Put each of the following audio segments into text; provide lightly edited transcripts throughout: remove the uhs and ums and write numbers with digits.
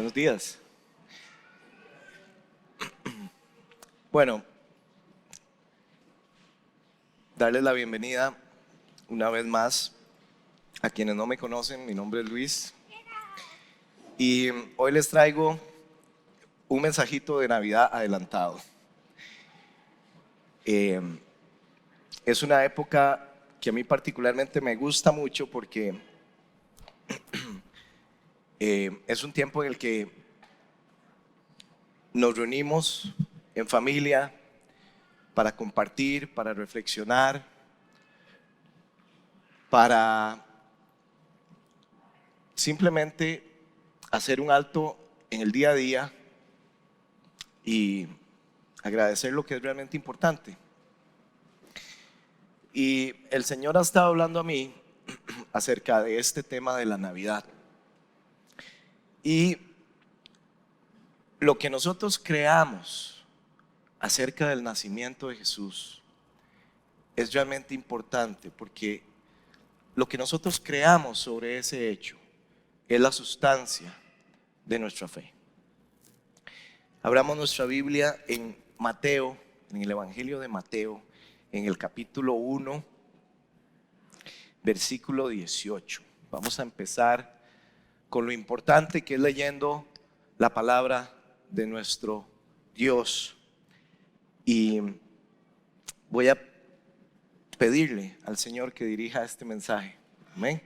Buenos días. Bueno, darles la bienvenida una vez más a quienes no me conocen. Mi nombre es Luis y hoy les traigo un mensajito de Navidad adelantado. Es una época que a mí particularmente me gusta mucho porque es un tiempo en el que nos reunimos en familia para compartir, para reflexionar, para simplemente hacer un alto en el día a día y agradecer lo que es realmente importante. Y el Señor ha estado hablando a mí acerca de este tema de la Navidad. Y lo que nosotros creamos acerca del nacimiento de Jesús es realmente importante, porque lo que nosotros creamos sobre ese hecho es la sustancia de nuestra fe. Abramos nuestra Biblia en Mateo, en el Evangelio de Mateo, en el capítulo 1, versículo 18. Vamos a empezar con lo importante que es leyendo la palabra de nuestro Dios. Y voy a pedirle al Señor que dirija este mensaje. Amén.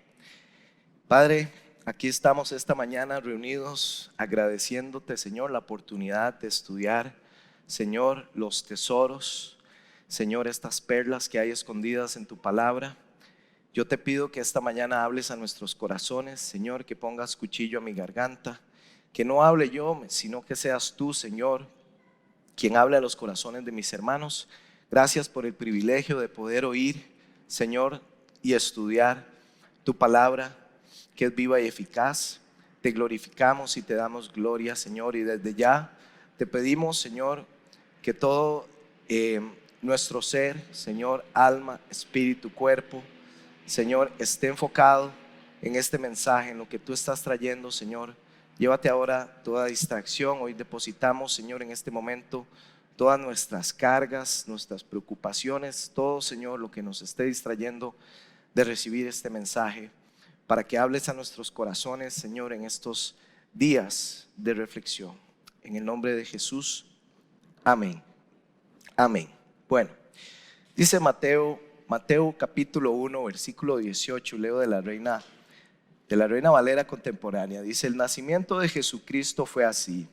Padre, aquí estamos esta mañana reunidos agradeciéndote, Señor, la oportunidad de estudiar, Señor, los tesoros, Señor, estas perlas que hay escondidas en tu palabra. Yo te pido que esta mañana hables a nuestros corazones, Señor, que pongas cuchillo a mi garganta, que no hable yo, sino que seas tú, Señor, quien hable a los corazones de mis hermanos. Gracias por el privilegio de poder oír, Señor, y estudiar tu palabra, que es viva y eficaz. Te glorificamos y te damos gloria, Señor, y desde ya te pedimos, Señor, que todo nuestro ser, Señor, alma, espíritu, cuerpo, Señor, esté enfocado en este mensaje, en lo que tú estás trayendo, Señor. Llévate ahora toda distracción. Hoy depositamos, Señor, en este momento todas nuestras cargas, nuestras preocupaciones, todo, Señor, lo que nos esté distrayendo de recibir este mensaje, para que hables a nuestros corazones, Señor, en estos días de reflexión. En el nombre de Jesús, amén. Amén. Bueno, dice Mateo capítulo 1, versículo 18, leo de la Reina Valera contemporánea. Dice: el nacimiento de Jesucristo fue así.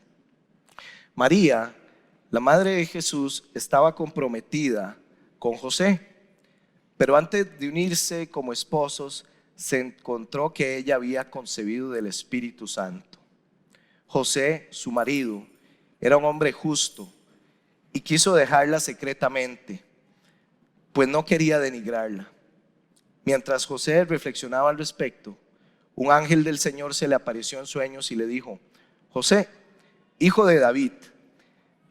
María, la madre de Jesús, estaba comprometida con José, pero antes de unirse como esposos, se encontró que ella había concebido del Espíritu Santo. José, su marido, era un hombre justo y quiso dejarla secretamente, pues no quería denigrarla. Mientras José reflexionaba al respecto, un ángel del Señor se le apareció en sueños y le dijo: José, hijo de David,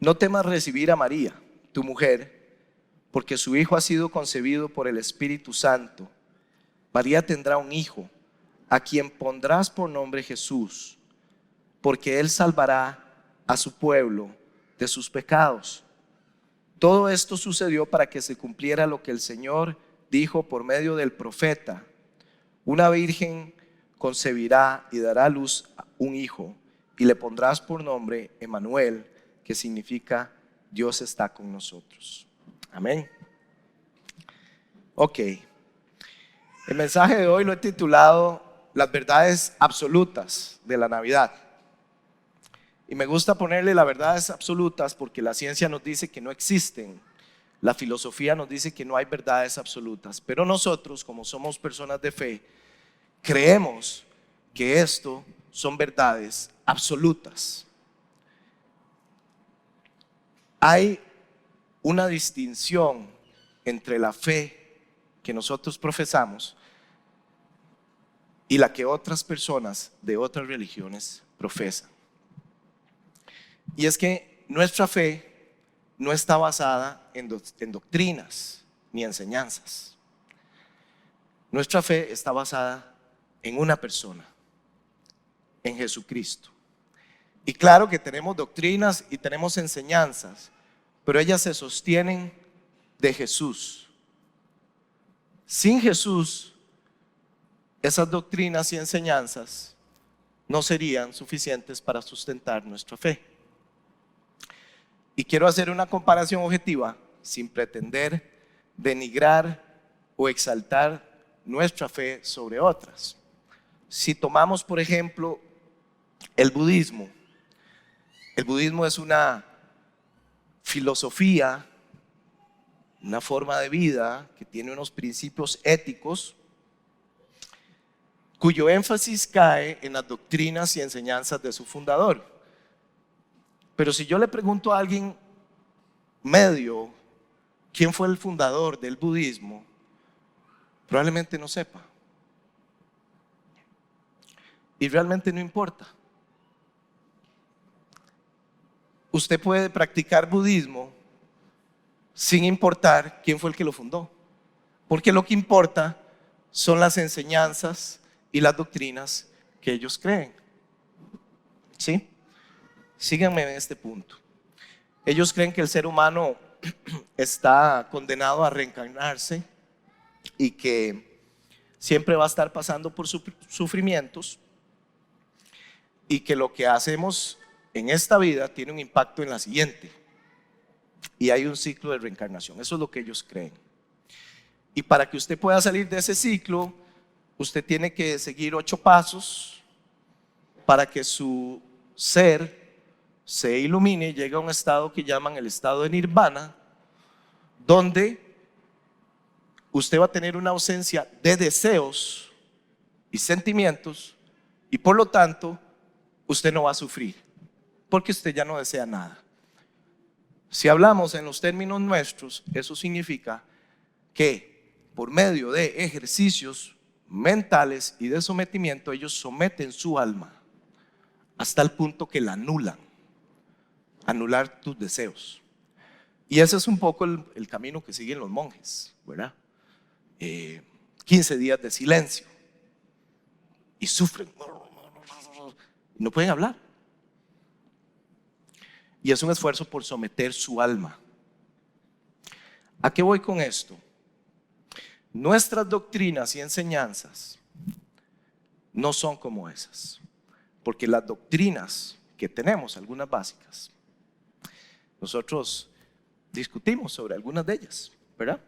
no temas recibir a María, tu mujer, porque su hijo ha sido concebido por el Espíritu Santo. María tendrá un hijo, a quien pondrás por nombre Jesús, porque él salvará a su pueblo de sus pecados. Todo esto sucedió para que se cumpliera lo que el Señor dijo por medio del profeta: una virgen concebirá y dará a luz a un hijo, y le pondrás por nombre Emmanuel, que significa Dios está con nosotros. Amén. Ok, el mensaje de hoy lo he titulado Las verdades absolutas de la Navidad. Y me gusta ponerle las verdades absolutas porque la ciencia nos dice que no existen. La filosofía nos dice que no hay verdades absolutas. Pero nosotros, como somos personas de fe, creemos que esto son verdades absolutas. Hay una distinción entre la fe que nosotros profesamos y la que otras personas de otras religiones profesan. Y es que nuestra fe no está basada en doctrinas ni enseñanzas. Nuestra fe está basada en una persona, en Jesucristo. Y claro que tenemos doctrinas y tenemos enseñanzas, pero ellas se sostienen de Jesús. Sin Jesús, esas doctrinas y enseñanzas no serían suficientes para sustentar nuestra fe. Y quiero hacer una comparación objetiva sin pretender denigrar o exaltar nuestra fe sobre otras. Si tomamos, por ejemplo, el budismo es una filosofía, una forma de vida que tiene unos principios éticos cuyo énfasis cae en las doctrinas y enseñanzas de su fundador. Pero si yo le pregunto a alguien medio quién fue el fundador del budismo, probablemente no sepa. Y realmente no importa. Usted puede practicar budismo sin importar quién fue el que lo fundó, porque lo que importa son las enseñanzas y las doctrinas que ellos creen. ¿Sí? Síganme en este punto. Ellos creen que el ser humano está condenado a reencarnarse y que siempre va a estar pasando por sufrimientos, y que lo que hacemos en esta vida tiene un impacto en la siguiente, y hay un ciclo de reencarnación. Eso es lo que ellos creen. Y para que usted pueda salir de ese ciclo, usted tiene que seguir 8 pasos para que su ser se ilumine y llegue a un estado que llaman el estado de nirvana, donde usted va a tener una ausencia de deseos y sentimientos, y por lo tanto usted no va a sufrir, porque usted ya no desea nada. Si hablamos en los términos nuestros, eso significa que por medio de ejercicios mentales y de sometimiento, ellos someten su alma hasta el punto que la anular tus deseos. Y ese es un poco el camino que siguen los monjes, ¿verdad? 15 días de silencio, y sufren, no pueden hablar, y es un esfuerzo por someter su alma. ¿A qué voy con esto? Nuestras doctrinas y enseñanzas no son como esas, porque las doctrinas que tenemos, algunas básicas, nosotros discutimos sobre algunas de ellas, ¿verdad?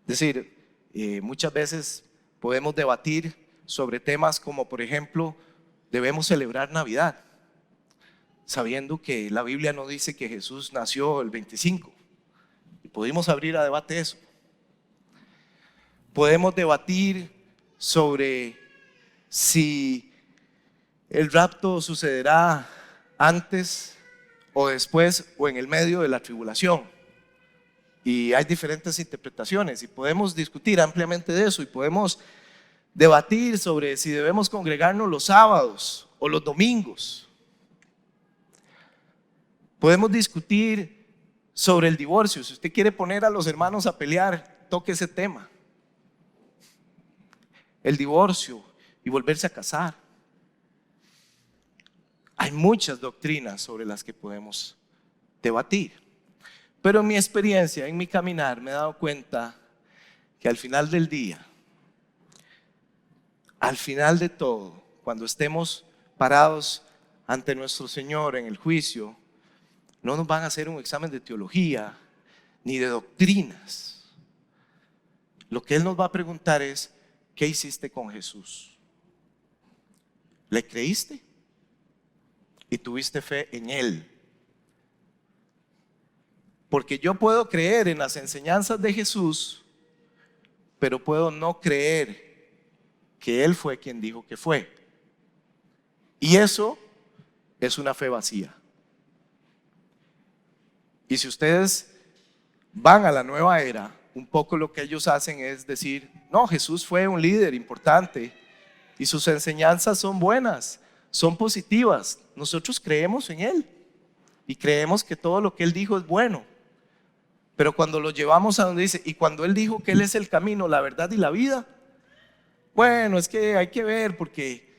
Es decir, muchas veces podemos debatir sobre temas como, por ejemplo, debemos celebrar Navidad, sabiendo que la Biblia no dice que Jesús nació el 25, y podemos abrir a debate eso. Podemos debatir sobre si el rapto sucederá antes o después o en el medio de la tribulación, y hay diferentes interpretaciones, y podemos discutir ampliamente de eso, y podemos debatir sobre si debemos congregarnos los sábados o los domingos. Podemos discutir sobre el divorcio. Si usted quiere poner a los hermanos a pelear, toque ese tema, el divorcio y volverse a casar. Hay muchas doctrinas sobre las que podemos debatir, pero en mi experiencia, en mi caminar, me he dado cuenta que al final del día, al final de todo, cuando estemos parados ante nuestro Señor en el juicio, no nos van a hacer un examen de teología ni de doctrinas. Lo que Él nos va a preguntar es: ¿qué hiciste con Jesús? ¿Le creíste? ¿Y tuviste fe en Él? Porque yo puedo creer en las enseñanzas de Jesús, pero puedo no creer que Él fue quien dijo que fue. Y eso es una fe vacía. Y si ustedes van a la nueva era, un poco lo que ellos hacen es decir: no, Jesús fue un líder importante y sus enseñanzas son buenas, son positivas. Nosotros creemos en Él y creemos que todo lo que Él dijo es bueno. Pero cuando lo llevamos a donde dice: y cuando Él dijo que Él es el camino, la verdad y la vida, bueno, es que hay que ver, porque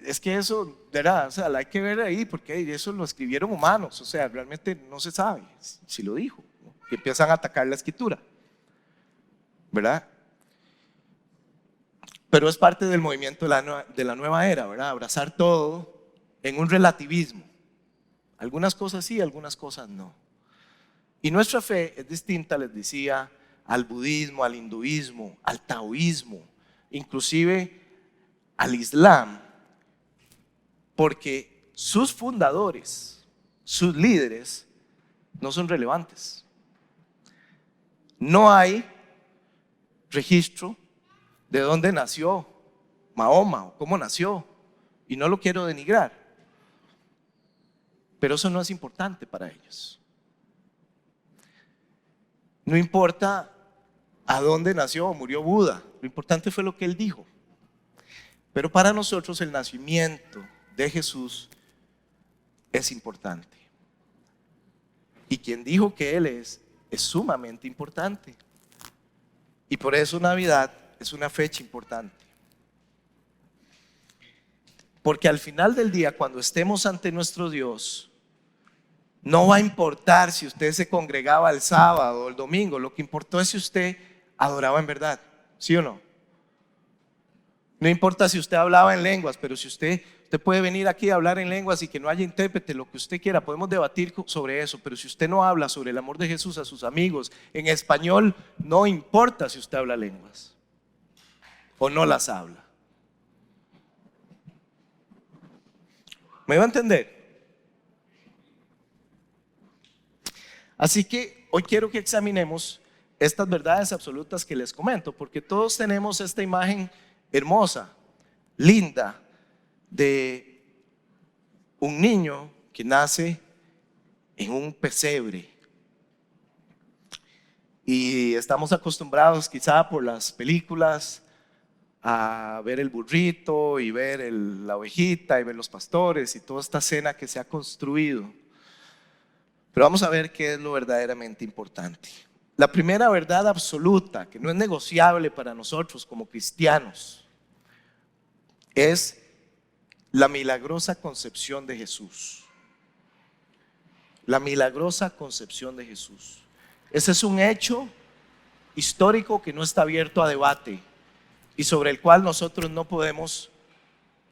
es que eso, de verdad, o sea, hay que ver ahí, porque eso lo escribieron humanos, o sea, realmente no se sabe si lo dijo, ¿no? Y empiezan a atacar la escritura, ¿verdad? Pero es parte del movimiento de la nueva era, ¿verdad? Abrazar todo en un relativismo. Algunas cosas sí, algunas cosas no. Y nuestra fe es distinta, les decía, al budismo, al hinduismo, al taoísmo, inclusive al islam, porque sus fundadores, sus líderes, no son relevantes. No hay registro de dónde nació Mahoma o cómo nació, y no lo quiero denigrar, pero eso no es importante para ellos. No importa a dónde nació o murió Buda, lo importante fue lo que él dijo. Pero para nosotros el nacimiento de Jesús es importante. Y quien dijo que Él es sumamente importante. Y por eso Navidad es una fecha importante. Porque al final del día, cuando estemos ante nuestro Dios, no va a importar si usted se congregaba el sábado o el domingo. Lo que importó es si usted adoraba en verdad, ¿sí o no? No importa si usted hablaba en lenguas, pero si usted puede venir aquí a hablar en lenguas y que no haya intérprete, lo que usted quiera, podemos debatir sobre eso. Pero si usted no habla sobre el amor de Jesús a sus amigos en español, no importa si usted habla lenguas o no las habla. ¿Me va a entender? Así que hoy quiero que examinemos estas verdades absolutas que les comento, porque todos tenemos esta imagen hermosa, linda, de un niño que nace en un pesebre. Y estamos acostumbrados quizá por las películas a ver el burrito y ver la ovejita y ver los pastores y toda esta escena que se ha construido. Pero vamos a ver qué es lo verdaderamente importante. La primera verdad absoluta, que no es negociable para nosotros como cristianos, es la milagrosa concepción de Jesús. La milagrosa concepción de Jesús. Ese es un hecho histórico que no está abierto a debate y sobre el cual nosotros no podemos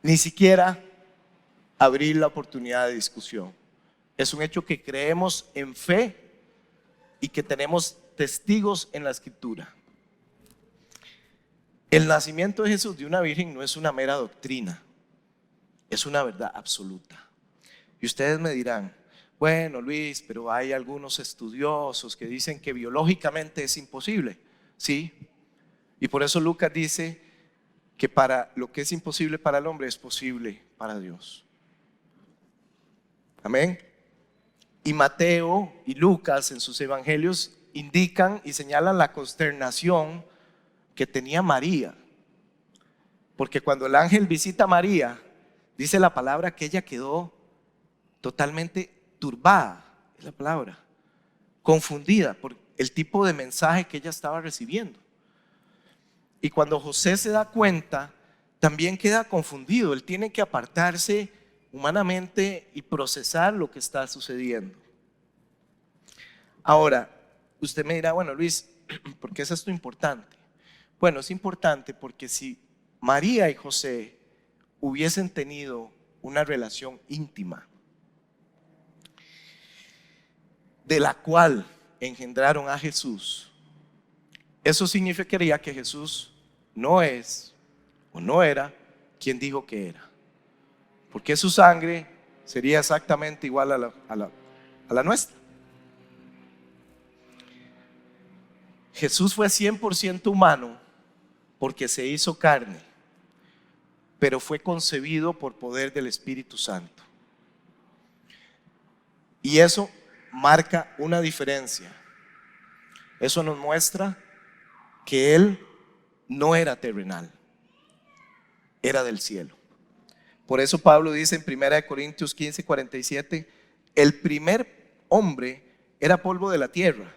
ni siquiera abrir la oportunidad de discusión. Es un hecho que creemos en fe y que tenemos testigos en la Escritura. El nacimiento de Jesús de una virgen no es una mera doctrina, es una verdad absoluta. Y ustedes me dirán, bueno, Luis, pero hay algunos estudiosos que dicen que biológicamente es imposible. Sí, y por eso Lucas dice que para lo que es imposible para el hombre es posible para Dios. Amén. Y Mateo y Lucas en sus evangelios indican y señalan la consternación que tenía María, porque cuando el ángel visita a María, dice la palabra que ella quedó totalmente turbada, es la palabra, confundida por el tipo de mensaje que ella estaba recibiendo. Y cuando José se da cuenta, también queda confundido. Él tiene que apartarse humanamente y procesar lo que está sucediendo. Ahora, usted me dirá, bueno, Luis, ¿por qué es esto importante? Bueno, es importante porque si María y José hubiesen tenido una relación íntima, de la cual engendraron a Jesús, eso significaría que Jesús no es o no era quien dijo que era, porque su sangre sería exactamente igual a la nuestra. Jesús fue 100% humano porque se hizo carne, pero fue concebido por poder del Espíritu Santo. Y eso marca una diferencia. Eso nos muestra que Él no era terrenal, era del cielo. Por eso Pablo dice en 1 Corintios 15:47, el primer hombre era polvo de la tierra,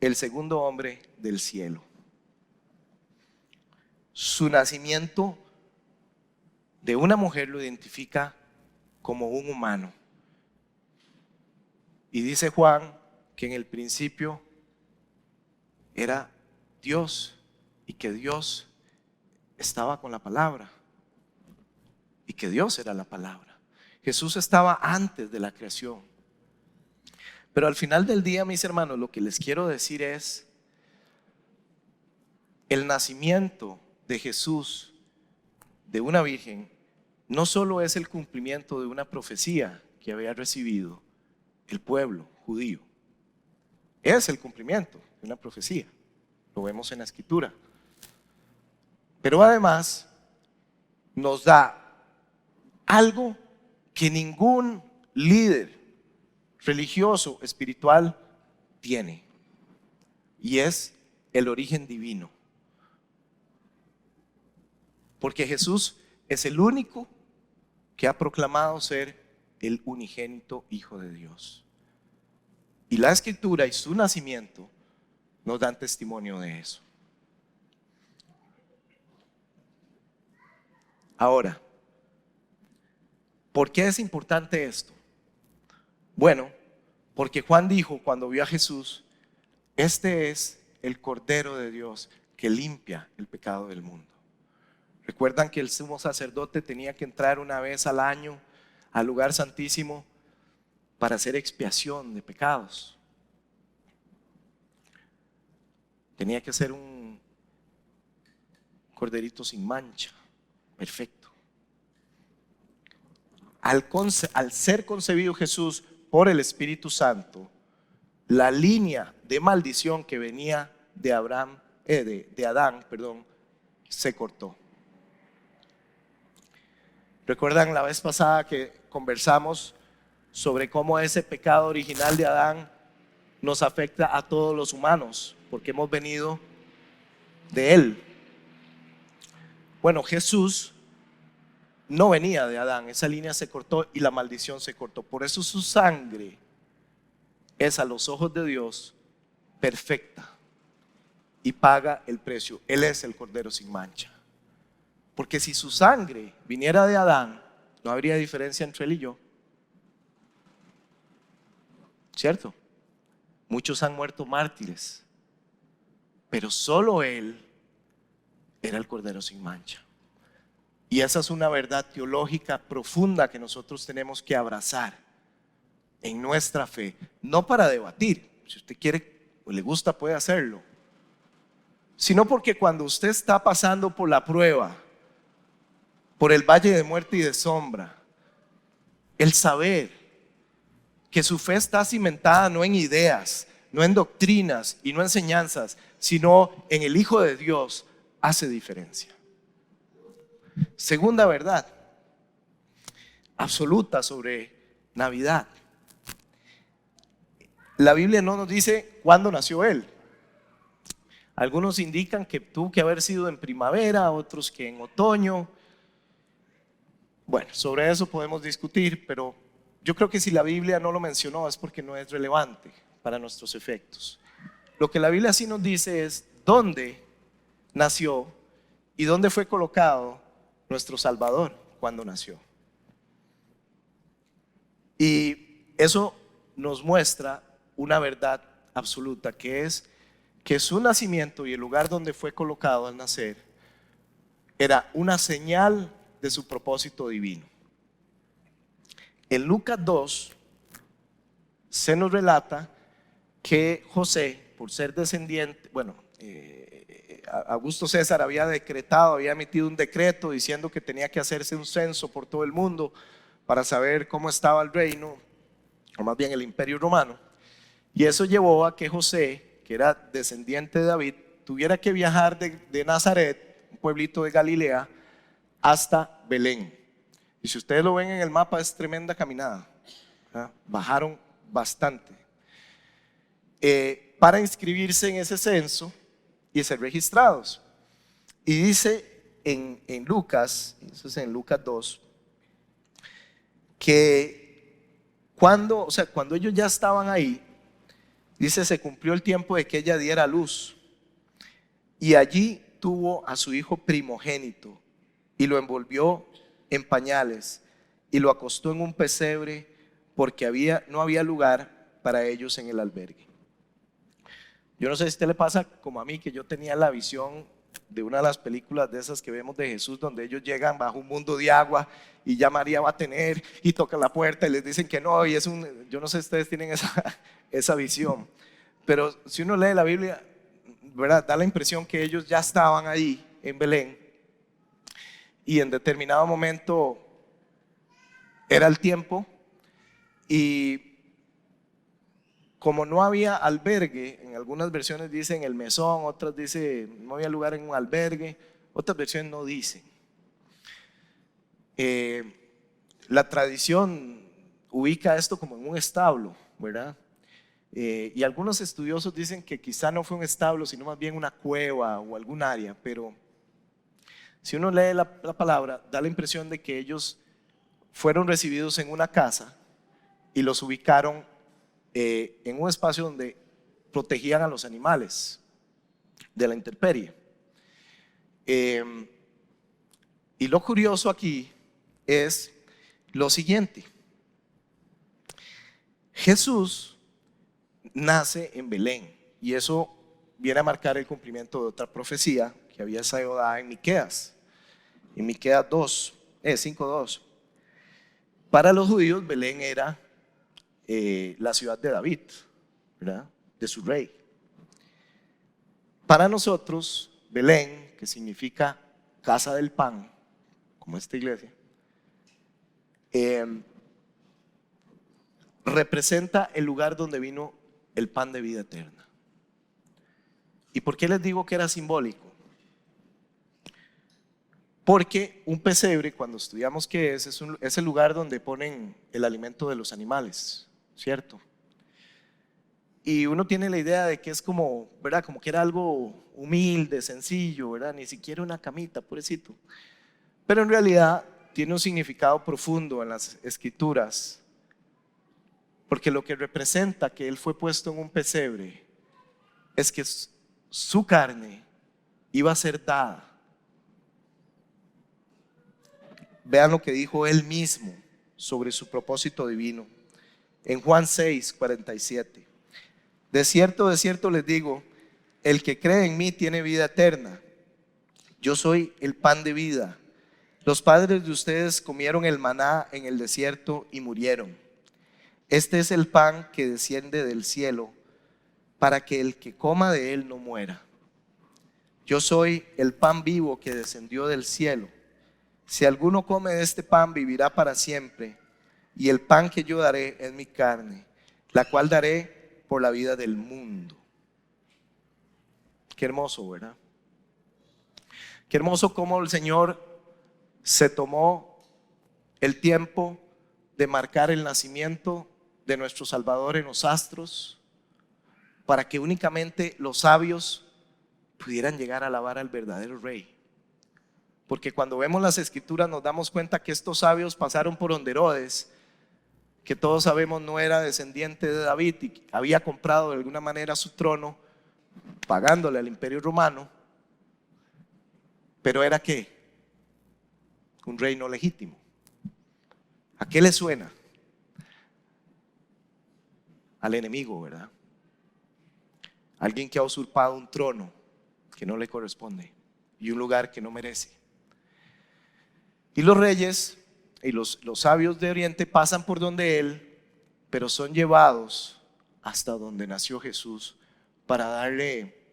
el segundo hombre del cielo. Su nacimiento de una mujer lo identifica como un humano. Y dice Juan que en el principio era Dios y que Dios estaba con la palabra y que Dios era la palabra. Jesús estaba antes de la creación. Pero al final del día, mis hermanos, lo que les quiero decir es: el nacimiento de Jesús de una virgen no solo es el cumplimiento de una profecía que había recibido el pueblo judío, es el cumplimiento de una profecía, lo vemos en la escritura, pero además nos da algo que ningún líder religioso, espiritual tiene, y es el origen divino. Porque Jesús es el único que ha proclamado ser el unigénito Hijo de Dios. Y la Escritura y su nacimiento nos dan testimonio de eso. Ahora, ¿por qué es importante esto? Bueno, porque Juan dijo cuando vio a Jesús: este es el Cordero de Dios que limpia el pecado del mundo. Recuerdan que el sumo sacerdote tenía que entrar una vez al año al lugar santísimo para hacer expiación de pecados. Tenía que ser un corderito sin mancha, perfecto. Al ser concebido Jesús por el Espíritu Santo, la línea de maldición que venía de Adán, se cortó. ¿Recuerdan la vez pasada que conversamos sobre cómo ese pecado original de Adán nos afecta a todos los humanos? Porque hemos venido de él. Bueno, Jesús no venía de Adán, esa línea se cortó y la maldición se cortó. Por eso su sangre es a los ojos de Dios perfecta y paga el precio. Él es el Cordero sin mancha. Porque si su sangre viniera de Adán, no habría diferencia entre él y yo, ¿cierto? Muchos han muerto mártires, pero solo él era el Cordero sin mancha. Y esa es una verdad teológica profunda que nosotros tenemos que abrazar en nuestra fe, no para debatir. Si usted quiere o le gusta, puede hacerlo, sino porque cuando usted está pasando por la prueba, por el valle de muerte y de sombra, el saber que su fe está cimentada no en ideas, no en doctrinas y no en enseñanzas, sino en el Hijo de Dios, hace diferencia. Segunda verdad absoluta sobre Navidad: la Biblia no nos dice cuándo nació Él. Algunos indican que tuvo que haber sido en primavera, otros que en otoño. Bueno, sobre eso podemos discutir, pero yo creo que si la Biblia no lo mencionó es porque no es relevante para nuestros efectos. Lo que la Biblia sí nos dice es dónde nació y dónde fue colocado nuestro Salvador cuando nació. Y eso nos muestra una verdad absoluta, que es que su nacimiento y el lugar donde fue colocado al nacer era una señal de su propósito divino. En Lucas 2 se nos relata que José, por ser descendiente, Augusto César había emitido un decreto diciendo que tenía que hacerse un censo por todo el mundo para saber cómo estaba el reino, o más bien el imperio romano. Y eso llevó a que José, que era descendiente de David, tuviera que viajar de Nazaret, un pueblito de Galilea, hasta Belén. Y si ustedes lo ven en el mapa, es tremenda caminada, ¿verdad? Bajaron bastante para inscribirse en ese censo y ser registrados. Y dice en Lucas, eso es en Lucas 2, que cuando ellos ya estaban ahí, dice, se cumplió el tiempo de que ella diera a luz, y allí tuvo a su hijo primogénito y lo envolvió en pañales y lo acostó en un pesebre porque no había lugar para ellos en el albergue. Yo no sé si a usted le pasa como a mí, que yo tenía la visión de una de las películas de esas que vemos de Jesús, donde ellos llegan bajo un mundo de agua y ya María va a tener y tocan la puerta y les dicen que no, y yo no sé si ustedes tienen esa visión, pero si uno lee la Biblia, ¿verdad? Da la impresión que ellos ya estaban ahí en Belén y en determinado momento era el tiempo y como no había albergue, en algunas versiones dicen el mesón, otras dicen no había lugar en un albergue, otras versiones no dicen. La tradición ubica esto como en un establo, ¿verdad? Y algunos estudiosos dicen que quizá no fue un establo, sino más bien una cueva o algún área, pero si uno lee la palabra, da la impresión de que ellos fueron recibidos en una casa y los ubicaron en un espacio donde protegían a los animales de la intemperie. Y lo curioso aquí es lo siguiente: Jesús nace en Belén y eso viene a marcar el cumplimiento de otra profecía que había sido dada en Miqueas 5:2. Para los judíos Belén era la ciudad de David, ¿verdad? De su rey. Para nosotros Belén, que significa casa del pan, como esta iglesia, representa el lugar donde vino el pan de vida eterna. ¿Y por qué les digo que era simbólico? Porque un pesebre, cuando estudiamos qué es el lugar donde ponen el alimento de los animales, ¿cierto? Y uno tiene la idea de que es como, ¿verdad? Como que era algo humilde, sencillo, ¿verdad? Ni siquiera una camita, pobrecito. Pero en realidad tiene un significado profundo en las escrituras, porque lo que representa que él fue puesto en un pesebre es que su carne iba a ser dada. Vean lo que dijo él mismo sobre su propósito divino en Juan 6:47. De cierto les digo, el que cree en mí tiene vida eterna. Yo soy el pan de vida. Los padres de ustedes comieron el maná en el desierto y murieron. Este es el pan que desciende del cielo para que el que coma de él no muera. Yo soy el pan vivo que descendió del cielo. Si alguno come de este pan vivirá para siempre, y el pan que yo daré es mi carne, la cual daré por la vida del mundo. Qué hermoso, ¿verdad? Qué hermoso cómo el Señor se tomó el tiempo de marcar el nacimiento de nuestro Salvador en los astros, para que únicamente los sabios pudieran llegar a alabar al verdadero Rey. Porque cuando vemos las escrituras nos damos cuenta que estos sabios pasaron por donde Herodes, que todos sabemos no era descendiente de David y había comprado de alguna manera su trono pagándole al imperio romano, pero era ¿qué? Un reino legítimo. ¿A qué le suena? Al enemigo, ¿verdad? Alguien que ha usurpado un trono que no le corresponde y un lugar que no merece. Y los reyes y los sabios de Oriente pasan por donde él, pero son llevados hasta donde nació Jesús para darle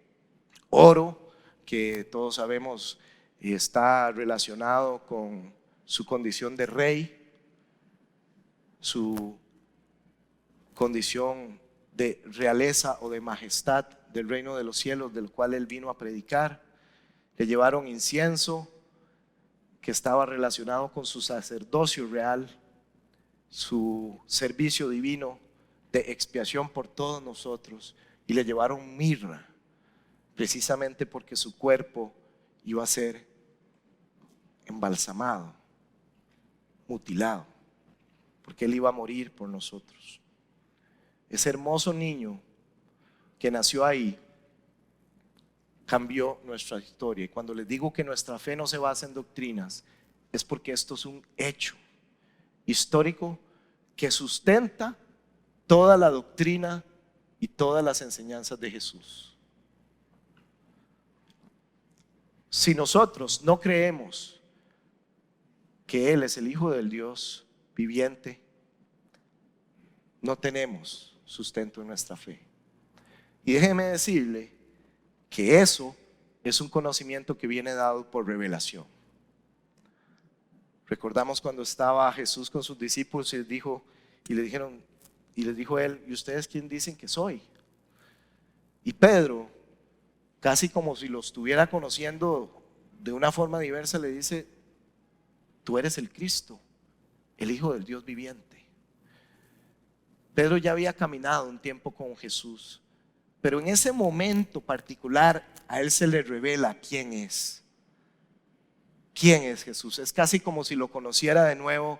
oro, que todos sabemos está relacionado con su condición de rey, su condición de realeza o de majestad del reino de los cielos, del cual él vino a predicar. Le llevaron incienso, que estaba relacionado con su sacerdocio real, su servicio divino de expiación por todos nosotros, y le llevaron mirra, precisamente porque su cuerpo iba a ser embalsamado, mutilado, porque él iba a morir por nosotros. Ese hermoso niño que nació ahí cambió nuestra historia. Y cuando les digo que nuestra fe no se basa en doctrinas, es porque esto es un hecho histórico que sustenta toda la doctrina y todas las enseñanzas de Jesús. Si nosotros no creemos que Él es el Hijo del Dios viviente, no tenemos sustento en nuestra fe. Y déjeme decirle que eso es un conocimiento que viene dado por revelación. Recordamos cuando estaba Jesús con sus discípulos y les dijo, y le dijeron, y les dijo él: ¿y ustedes quién dicen que soy? Y Pedro, casi como si lo estuviera conociendo de una forma diversa, le dice: tú eres el Cristo, el Hijo del Dios viviente. Pedro ya había caminado un tiempo con Jesús, pero en ese momento particular a él se le revela quién es. ¿Quién es Jesús? Es casi como si lo conociera de nuevo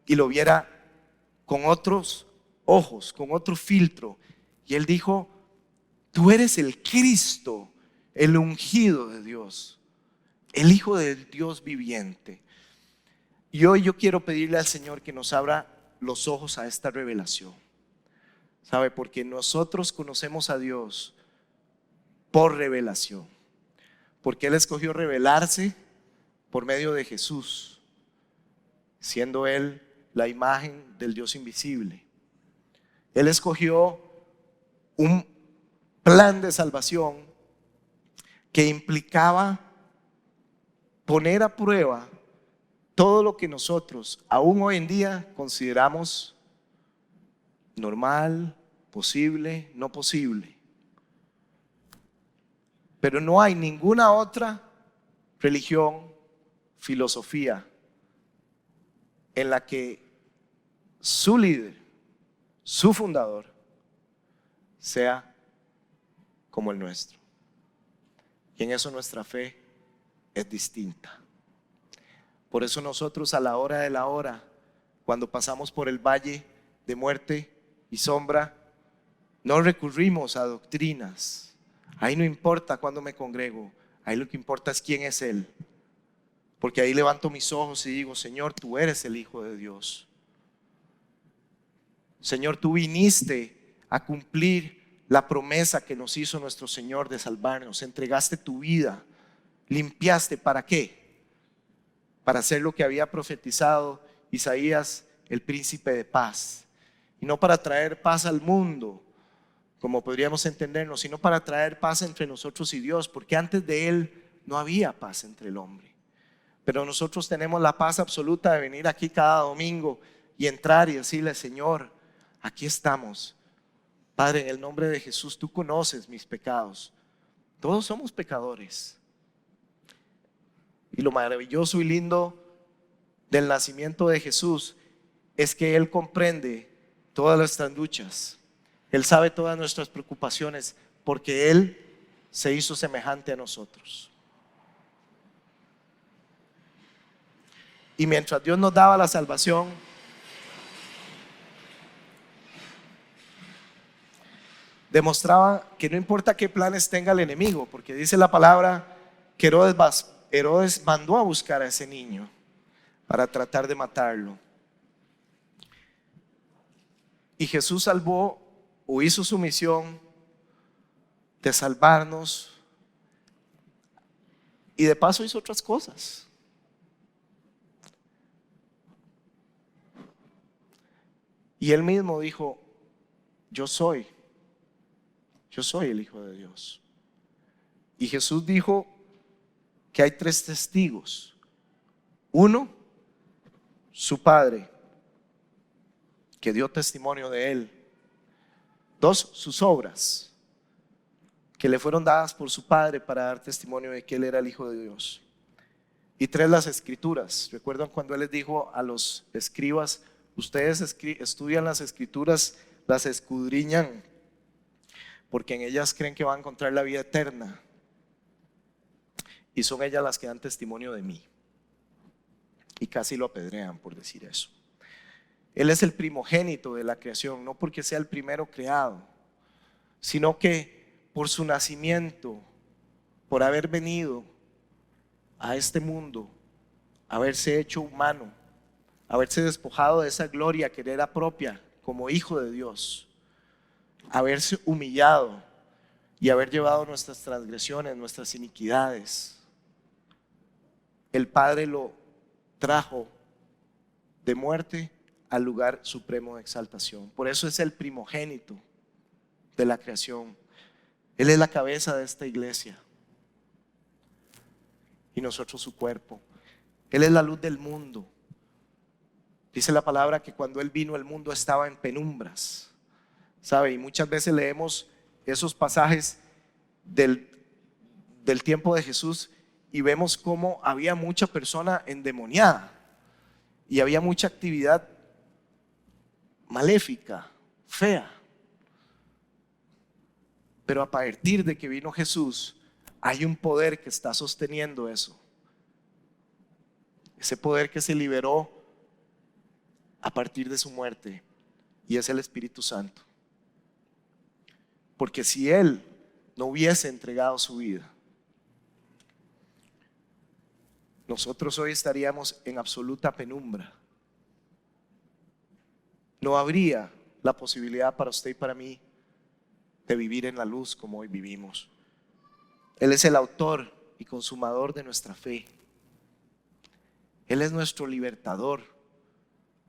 y lo viera con otros ojos, con otro filtro. Y él dijo: tú eres el Cristo, el ungido de Dios, el Hijo del Dios viviente. Y hoy yo quiero pedirle al Señor que nos abra los ojos a esta revelación. ¿Sabe? Porque nosotros conocemos a Dios por revelación. Porque Él escogió revelarse por medio de Jesús, siendo Él la imagen del Dios invisible. Él escogió un plan de salvación que implicaba poner a prueba todo lo que nosotros aún hoy en día consideramos normal, posible, no posible. Pero no hay ninguna otra religión, filosofía en la que su líder, su fundador, sea como el nuestro. Y en eso nuestra fe es distinta. Por eso nosotros a la hora de la hora, cuando pasamos por el valle de muerte y sombra, no recurrimos a doctrinas. Ahí no importa cuándo me congrego, ahí lo que importa es quién es Él. Porque ahí levanto mis ojos y digo: Señor, tú eres el Hijo de Dios. Señor, tú viniste a cumplir la promesa que nos hizo nuestro Señor de salvarnos. Entregaste tu vida, limpiaste. ¿Para qué? Para hacer lo que había profetizado Isaías, el príncipe de paz. Y no para traer paz al mundo, como podríamos entendernos, sino para traer paz entre nosotros y Dios, porque antes de Él no había paz entre el hombre. Pero nosotros tenemos la paz absoluta de venir aquí cada domingo y entrar y decirle: Señor, aquí estamos. Padre, en el nombre de Jesús, tú conoces mis pecados. Todos somos pecadores. Y lo maravilloso y lindo del nacimiento de Jesús es que Él comprende todas nuestras luchas. Él sabe todas nuestras preocupaciones, porque Él se hizo semejante a nosotros. Y mientras Dios nos daba la salvación, demostraba que no importa qué planes tenga el enemigo, porque dice la palabra que Herodes mandó a buscar a ese niño para tratar de matarlo. Y Jesús salvó o hizo su misión de salvarnos, y de paso hizo otras cosas. Y Él mismo dijo: yo soy el Hijo de Dios. Y Jesús dijo que hay 3 testigos. 1, su Padre, que dio testimonio de Él. 2, sus obras, que le fueron dadas por su Padre para dar testimonio de que Él era el Hijo de Dios. Y 3, las Escrituras. ¿Recuerdan cuando Él les dijo a los escribas: ustedes estudian las Escrituras, las escudriñan, porque en ellas creen que van a encontrar la vida eterna, y son ellas las que dan testimonio de mí? Y casi lo apedrean por decir eso. Él es el primogénito de la creación, no porque sea el primero creado, sino que por su nacimiento, por haber venido a este mundo haberse hecho humano, haberse despojado de esa gloria que le era propia como hijo de Dios, haberse humillado y haber llevado nuestras transgresiones, nuestras iniquidades. El Padre lo trajo de muerte al lugar supremo de exaltación. Por eso es el primogénito de la creación. Él es la cabeza de esta iglesia y nosotros su cuerpo. Él es la luz del mundo. Dice la palabra que cuando Él vino el mundo estaba en penumbras, ¿sabe? Y muchas veces leemos esos pasajes del tiempo de Jesús y vemos cómo había mucha persona endemoniada y había mucha actividad maléfica, fea. Pero a partir de que vino Jesús, hay un poder que está sosteniendo eso. Ese poder que se liberó a partir de su muerte, y es el Espíritu Santo. Porque si Él no hubiese entregado su vida, nosotros hoy estaríamos en absoluta penumbra. No habría la posibilidad para usted y para mí de vivir en la luz como hoy vivimos. Él es el autor y consumador de nuestra fe. Él es nuestro libertador,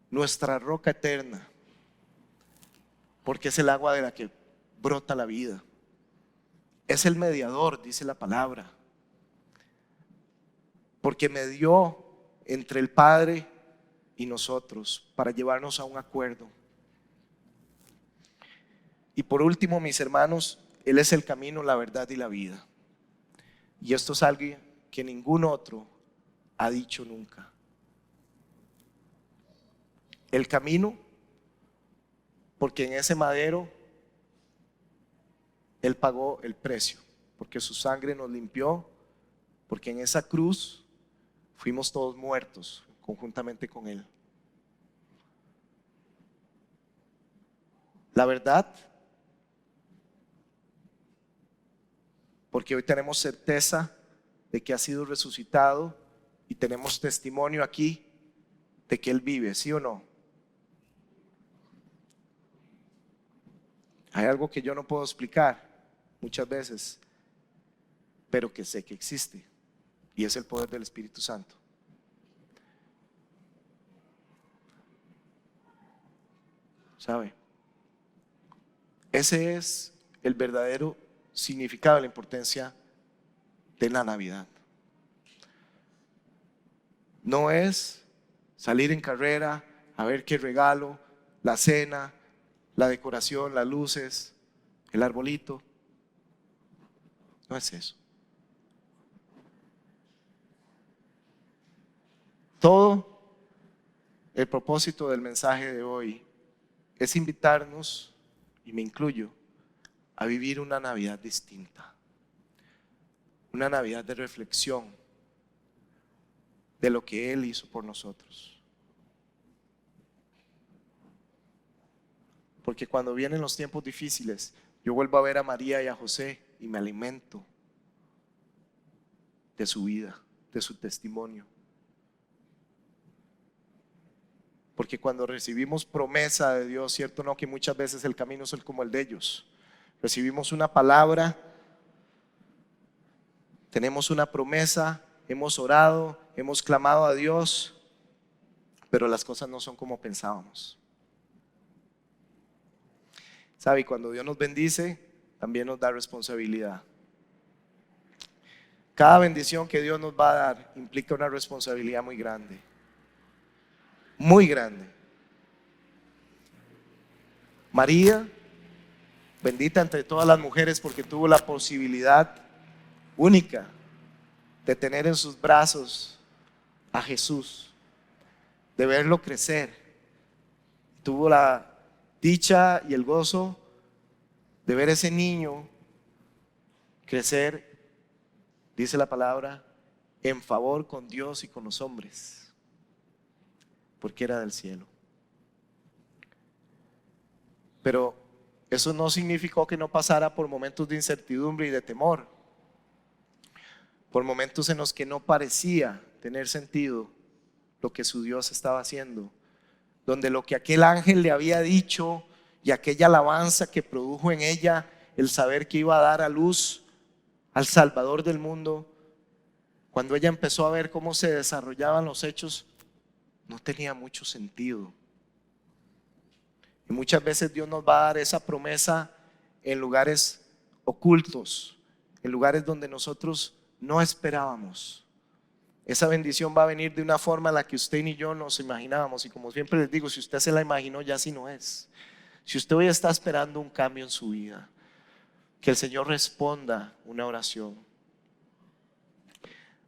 nuestra roca eterna, porque es el agua de la que brota la vida. Es el mediador, dice la palabra, porque medió entre el Padre y nosotros para llevarnos a un acuerdo. Y por último, mis hermanos, Él es el camino, la verdad y la vida. Y esto es algo que ningún otro ha dicho nunca. El camino, porque en ese madero Él pagó el precio, porque su sangre nos limpió, porque en esa cruz fuimos todos muertos conjuntamente con Él. La verdad, porque hoy tenemos certeza de que ha sido resucitado y tenemos testimonio aquí de que Él vive, ¿sí o no? Hay algo que yo no puedo explicar muchas veces, pero que sé que existe, y es el poder del Espíritu Santo. ¿Sabe? Ese es el verdadero significado de la importancia de la Navidad. No es salir en carrera a ver qué regalo, la cena, la decoración, las luces, el arbolito. No es eso. Todo el propósito del mensaje de hoy es invitarnos, y me incluyo, a vivir una Navidad distinta. Una Navidad de reflexión de lo que Él hizo por nosotros. Porque cuando vienen los tiempos difíciles, yo vuelvo a ver a María y a José y me alimento de su vida, de su testimonio. Porque cuando recibimos promesa de Dios, cierto no que muchas veces el camino es como el de ellos. Recibimos una palabra, tenemos una promesa, hemos orado, hemos clamado a Dios, pero las cosas no son como pensábamos. ¿Sabe? Y cuando Dios nos bendice, también nos da responsabilidad. Cada bendición que Dios nos va a dar implica una responsabilidad muy grande. Muy grande. María, bendita entre todas las mujeres porque tuvo la posibilidad única de tener en sus brazos a Jesús, de verlo crecer. Tuvo la dicha y el gozo de ver ese niño crecer, dice la palabra, en favor con Dios y con los hombres, porque era del cielo. Pero eso no significó que no pasara por momentos de incertidumbre y de temor, por momentos en los que no parecía tener sentido lo que su Dios estaba haciendo, donde lo que aquel ángel le había dicho y aquella alabanza que produjo en ella el saber que iba a dar a luz al Salvador del mundo, cuando ella empezó a ver cómo se desarrollaban los hechos, no tenía mucho sentido. Y muchas veces Dios nos va a dar esa promesa en lugares ocultos, en lugares donde nosotros no esperábamos. Esa bendición va a venir de una forma en la que usted ni yo nos imaginábamos. Y como siempre les digo, si usted se la imaginó, ya así no es. Si usted hoy está esperando un cambio en su vida, que el Señor responda una oración,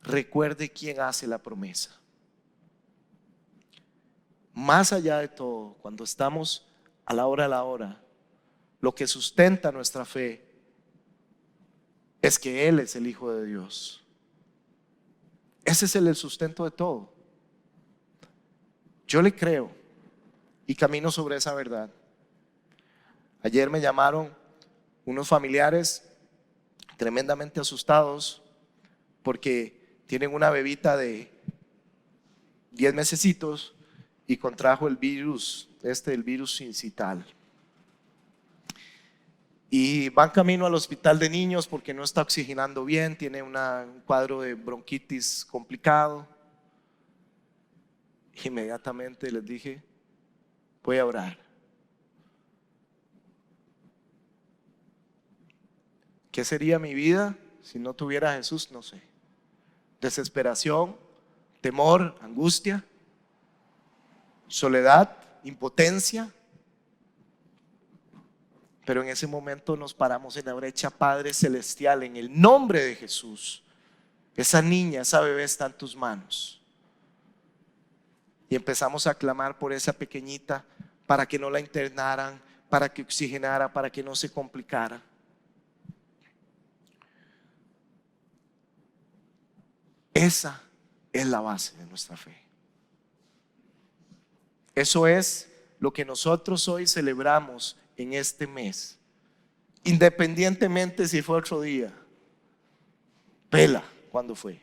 recuerde quién hace la promesa. Más allá de todo, cuando estamos a la hora, lo que sustenta nuestra fe es que Él es el Hijo de Dios. Ese es el sustento de todo. Yo le creo y camino sobre esa verdad. Ayer me llamaron unos familiares tremendamente asustados porque tienen una bebita de 10 mesecitos y contrajo el virus, el virus sincital. Y van camino al hospital de niños porque no está oxigenando bien, tiene un cuadro de bronquitis complicado. Inmediatamente les dije, voy a orar. ¿Qué sería mi vida si no tuviera a Jesús? No sé. Desesperación, temor, angustia, soledad, impotencia. Pero en ese momento nos paramos en la brecha. Padre celestial, en el nombre de Jesús, esa niña, esa bebé está en tus manos. Y empezamos a clamar por esa pequeñita para que no la internaran, para que oxigenara, para que no se complicara. Esa es la base de nuestra fe. Eso es lo que nosotros hoy celebramos en este mes, independientemente si fue otro día, pela cuando fue.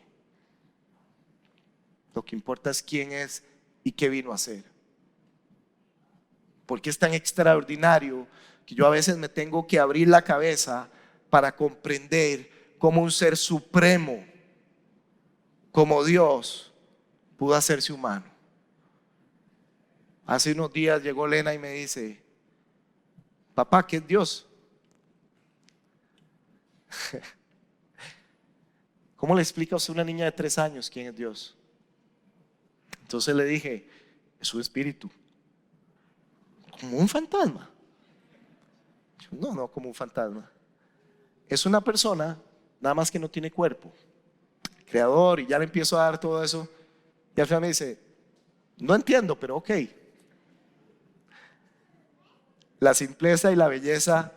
Lo que importa es quién es y qué vino a hacer. Porque es tan extraordinario que yo a veces me tengo que abrir la cabeza para comprender cómo un ser supremo como Dios pudo hacerse humano. Hace unos días llegó Lena y me dice, papá, ¿qué es Dios? ¿Cómo le explica a usted a una niña de 3 años quién es Dios? Entonces le dije, es su espíritu. Como un fantasma. No, como un fantasma. Es una persona, nada más que no tiene cuerpo. Creador, y ya le empiezo a dar todo eso. Y al final me dice, no entiendo, pero ok. La simpleza y la belleza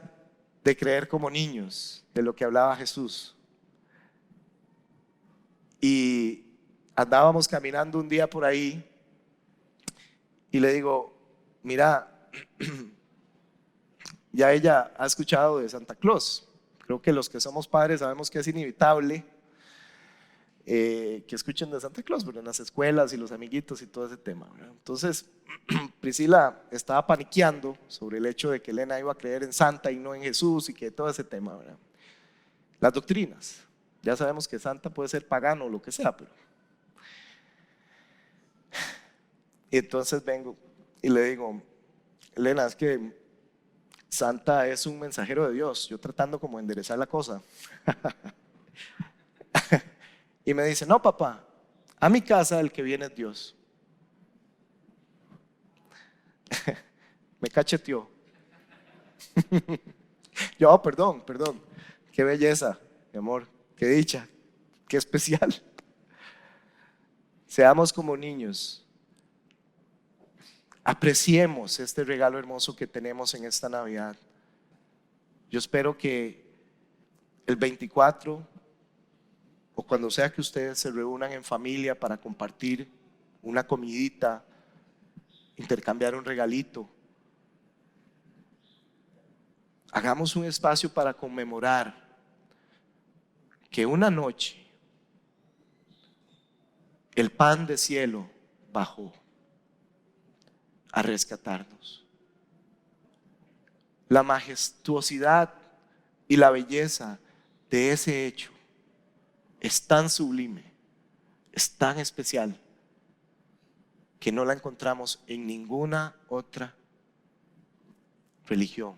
de creer como niños, de lo que hablaba Jesús. Y andábamos caminando un día por ahí y le digo, mira, ya ella ha escuchado de Santa Claus. Creo que los que somos padres sabemos que es inevitable que escuchen de Santa Claus, pero en las escuelas y los amiguitos y todo ese tema, ¿verdad? Entonces Priscila estaba paniqueando sobre el hecho de que Elena iba a creer en Santa y no en Jesús y que todo ese tema, ¿verdad? Las doctrinas, ya sabemos que Santa puede ser pagano o lo que sea, pero y entonces vengo y le digo, Elena, es que Santa es un mensajero de Dios, yo tratando como de enderezar la cosa. Y me dice, no papá, a mi casa el que viene es Dios. Me cacheteó. Yo, oh, perdón, qué belleza, mi amor, qué dicha, qué especial. Seamos como niños. Apreciemos este regalo hermoso que tenemos en esta Navidad. Yo espero que el 24 o cuando sea que ustedes se reúnan en familia para compartir una comidita, intercambiar un regalito, hagamos un espacio para conmemorar que una noche el pan de cielo bajó a rescatarnos. La majestuosidad y la belleza de ese hecho es tan sublime, es tan especial, que no la encontramos en ninguna otra religión.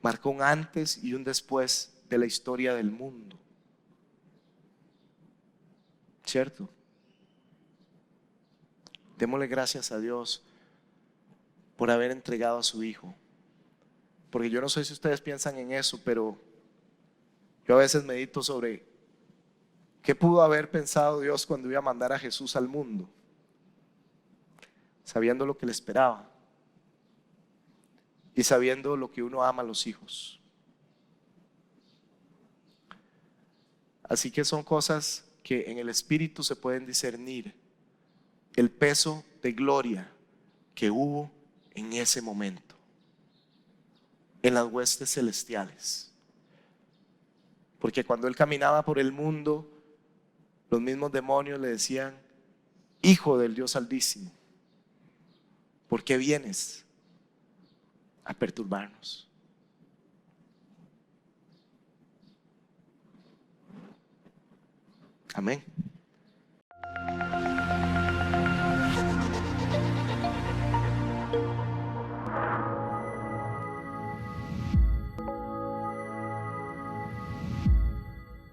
Marcó un antes y un después de la historia del mundo. ¿Cierto? Démosle gracias a Dios por haber entregado a su Hijo. Porque yo no sé si ustedes piensan en eso, pero yo a veces medito sobre qué pudo haber pensado Dios cuando iba a mandar a Jesús al mundo, sabiendo lo que le esperaba y sabiendo lo que uno ama a los hijos. Así que son cosas que en el espíritu se pueden discernir el peso de gloria que hubo en ese momento, en las huestes celestiales. Porque cuando él caminaba por el mundo, los mismos demonios le decían: Hijo del Dios Altísimo, ¿por qué vienes a perturbarnos? Amén.